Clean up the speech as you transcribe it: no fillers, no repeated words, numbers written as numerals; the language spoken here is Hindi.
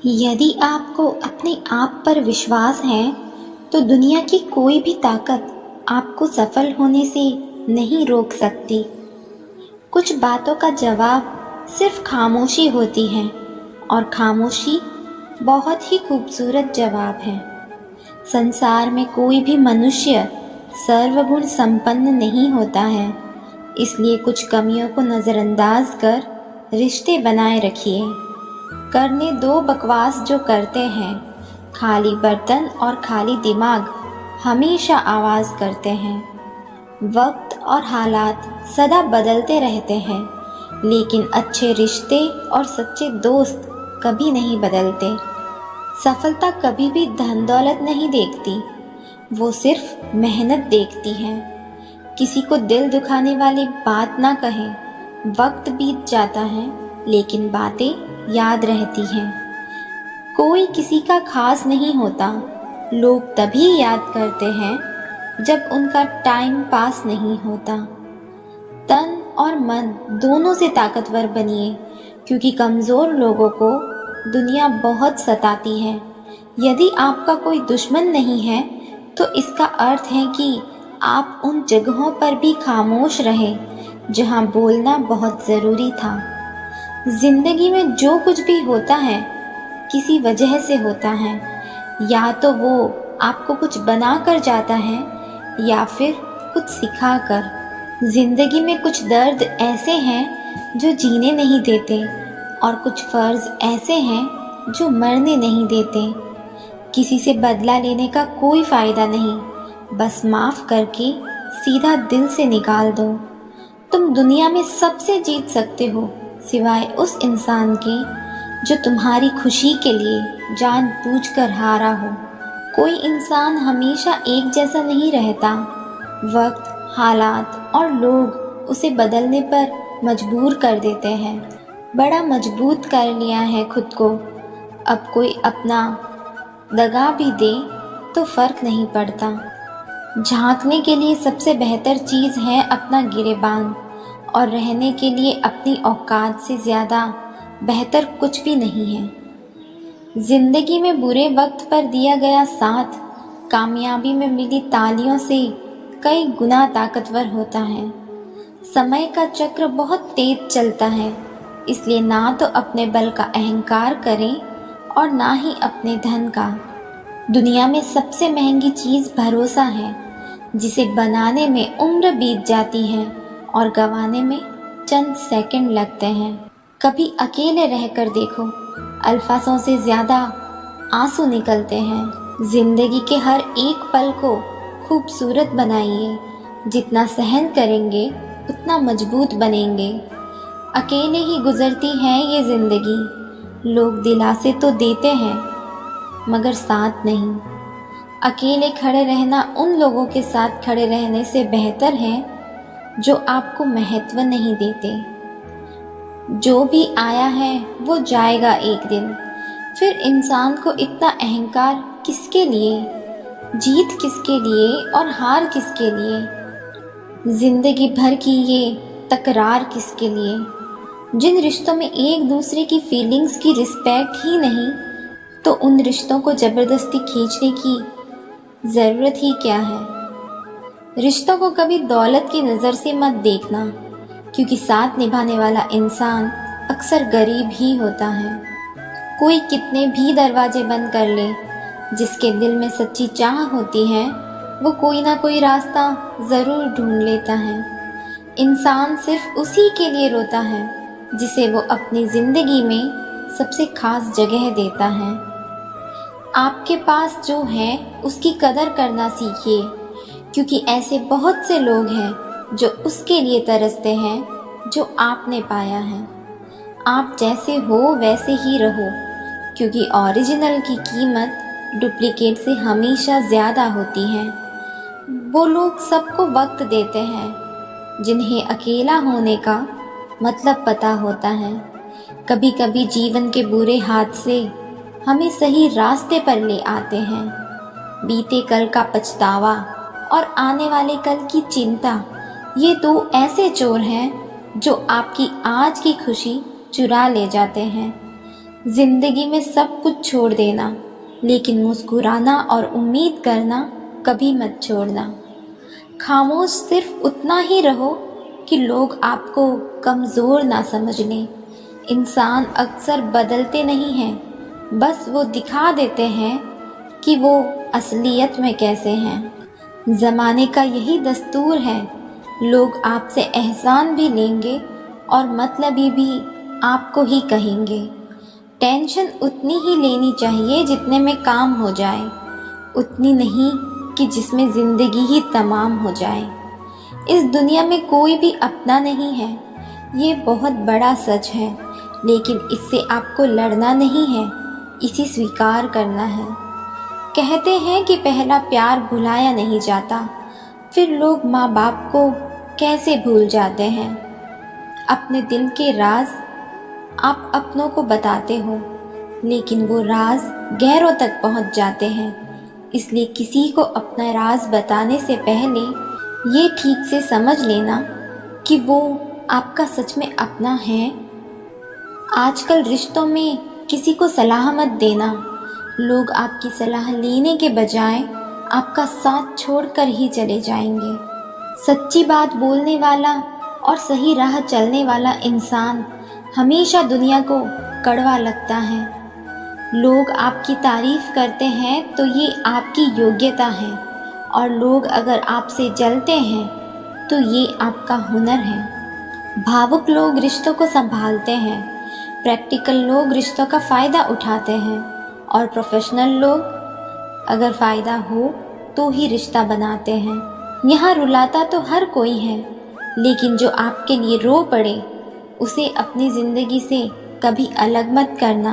यदि आपको अपने आप पर विश्वास है तो दुनिया की कोई भी ताकत आपको सफल होने से नहीं रोक सकती। कुछ बातों का जवाब सिर्फ खामोशी होती है और खामोशी बहुत ही खूबसूरत जवाब है। संसार में कोई भी मनुष्य सर्वगुण संपन्न नहीं होता है, इसलिए कुछ कमियों को नज़रअंदाज कर रिश्ते बनाए रखिए। करने दो बकवास जो करते हैं, खाली बर्तन और खाली दिमाग हमेशा आवाज़ करते हैं। वक्त और हालात सदा बदलते रहते हैं, लेकिन अच्छे रिश्ते और सच्चे दोस्त कभी नहीं बदलते। सफलता कभी भी धन दौलत नहीं देखती, वो सिर्फ मेहनत देखती है। किसी को दिल दुखाने वाली बात ना कहें। वक्त बीत जाता है लेकिन बातें याद रहती हैं। कोई किसी का खास नहीं होता, लोग तभी याद करते हैं जब उनका टाइम पास नहीं होता। तन और मन दोनों से ताकतवर बनिए, क्योंकि कमज़ोर लोगों को दुनिया बहुत सताती है। यदि आपका कोई दुश्मन नहीं है तो इसका अर्थ है कि आप उन जगहों पर भी खामोश रहें जहां बोलना बहुत ज़रूरी था। ज़िंदगी में जो कुछ भी होता है किसी वजह से होता है। या तो वो आपको कुछ बना कर जाता है या फिर कुछ सिखा कर। ज़िंदगी में कुछ दर्द ऐसे हैं जो जीने नहीं देते और कुछ फ़र्ज़ ऐसे हैं जो मरने नहीं देते। किसी से बदला लेने का कोई फ़ायदा नहीं, बस माफ़ करके सीधा दिल से निकाल दो। तुम दुनिया में सबसे जीत सकते हो, सिवाय उस इंसान के जो तुम्हारी खुशी के लिए जानबूझकर हारा हो। कोई इंसान हमेशा एक जैसा नहीं रहता। वक्त, हालात और लोग उसे बदलने पर मजबूर कर देते हैं। बड़ा मजबूत कर लिया है खुद को, अब कोई अपना दगा भी दे तो फ़र्क नहीं पड़ता। झांकने के लिए सबसे बेहतर चीज़ है अपना गिरेबान, और रहने के लिए अपनी औकात से ज़्यादा बेहतर कुछ भी नहीं है। ज़िंदगी में बुरे वक्त पर दिया गया साथ कामयाबी में मिली तालियों से कई गुना ताकतवर होता है। समय का चक्र बहुत तेज चलता है, इसलिए ना तो अपने बल का अहंकार करें और ना ही अपने धन का। दुनिया में सबसे महंगी चीज़ भरोसा है, जिसे बनाने में उम्र बीत जाती है और गंवाने में चंद सेकंड लगते हैं। कभी अकेले रहकर देखो, अल्फाजों से ज़्यादा आंसू निकलते हैं। ज़िंदगी के हर एक पल को खूबसूरत बनाइए। जितना सहन करेंगे उतना मजबूत बनेंगे। अकेले ही गुजरती है ये ज़िंदगी। लोग दिलासे तो देते हैं मगर साथ नहीं। अकेले खड़े रहना उन लोगों के साथ खड़े रहने से बेहतर है जो आपको महत्व नहीं देते। जो भी आया है वो जाएगा एक दिन। फिर इंसान को इतना अहंकार किसके लिए? जीत किसके लिए और हार किसके लिए? जिंदगी भर की ये तकरार किसके लिए? जिन रिश्तों में एक दूसरे की फीलिंग्स की रिस्पेक्ट ही नहीं, तो उन रिश्तों को ज़बरदस्ती खींचने की ज़रूरत ही क्या है? रिश्तों को कभी दौलत की नज़र से मत देखना, क्योंकि साथ निभाने वाला इंसान अक्सर गरीब ही होता है। कोई कितने भी दरवाजे बंद कर ले, जिसके दिल में सच्ची चाह होती है वो कोई ना कोई रास्ता ज़रूर ढूंढ लेता है। इंसान सिर्फ उसी के लिए रोता है जिसे वो अपनी ज़िंदगी में सबसे खास जगह देता है। आपके पास जो है उसकी कदर करना सीखिए, क्योंकि ऐसे बहुत से लोग हैं जो उसके लिए तरसते हैं जो आपने पाया है। आप जैसे हो वैसे ही रहो, क्योंकि ओरिजिनल की कीमत डुप्लीकेट से हमेशा ज़्यादा होती है। वो लोग सबको वक्त देते हैं जिन्हें अकेला होने का मतलब पता होता है। कभी कभी जीवन के बुरे हादसे हमें सही रास्ते पर ले आते हैं। बीते कल का पछतावा और आने वाले कल की चिंता, ये दो ऐसे चोर हैं जो आपकी आज की खुशी चुरा ले जाते हैं। जिंदगी में सब कुछ छोड़ देना, लेकिन मुस्कुराना और उम्मीद करना कभी मत छोड़ना। खामोश सिर्फ उतना ही रहो कि लोग आपको कमज़ोर ना समझ लें। इंसान अक्सर बदलते नहीं हैं, बस वो दिखा देते हैं कि वो असलियत में कैसे हैं। ज़माने का यही दस्तूर है, लोग आपसे एहसान भी लेंगे और मतलबी भी आपको ही कहेंगे। टेंशन उतनी ही लेनी चाहिए जितने में काम हो जाए, उतनी नहीं कि जिसमें ज़िंदगी ही तमाम हो जाए। इस दुनिया में कोई भी अपना नहीं है, ये बहुत बड़ा सच है, लेकिन इससे आपको लड़ना नहीं है, इसे स्वीकार करना है। कहते हैं कि पहला प्यार भुलाया नहीं जाता, फिर लोग माँ बाप को कैसे भूल जाते हैं। अपने दिल के राज आप अपनों को बताते हो, लेकिन वो राज गैरों तक पहुँच जाते हैं। इसलिए किसी को अपना राज बताने से पहले ये ठीक से समझ लेना कि वो आपका सच में अपना है। आजकल रिश्तों में किसी को सलाह मत देना, लोग आपकी सलाह लेने के बजाय आपका साथ छोड़कर ही चले जाएंगे। सच्ची बात बोलने वाला और सही राह चलने वाला इंसान हमेशा दुनिया को कड़वा लगता है। लोग आपकी तारीफ करते हैं तो ये आपकी योग्यता है, और लोग अगर आपसे जलते हैं तो ये आपका हुनर है। भावुक लोग रिश्तों को संभालते हैं, प्रैक्टिकल लोग रिश्तों का फ़ायदा उठाते हैं, और प्रोफेशनल लोग अगर फ़ायदा हो तो ही रिश्ता बनाते हैं। यहाँ रुलाता तो हर कोई है, लेकिन जो आपके लिए रो पड़े उसे अपनी ज़िंदगी से कभी अलग मत करना।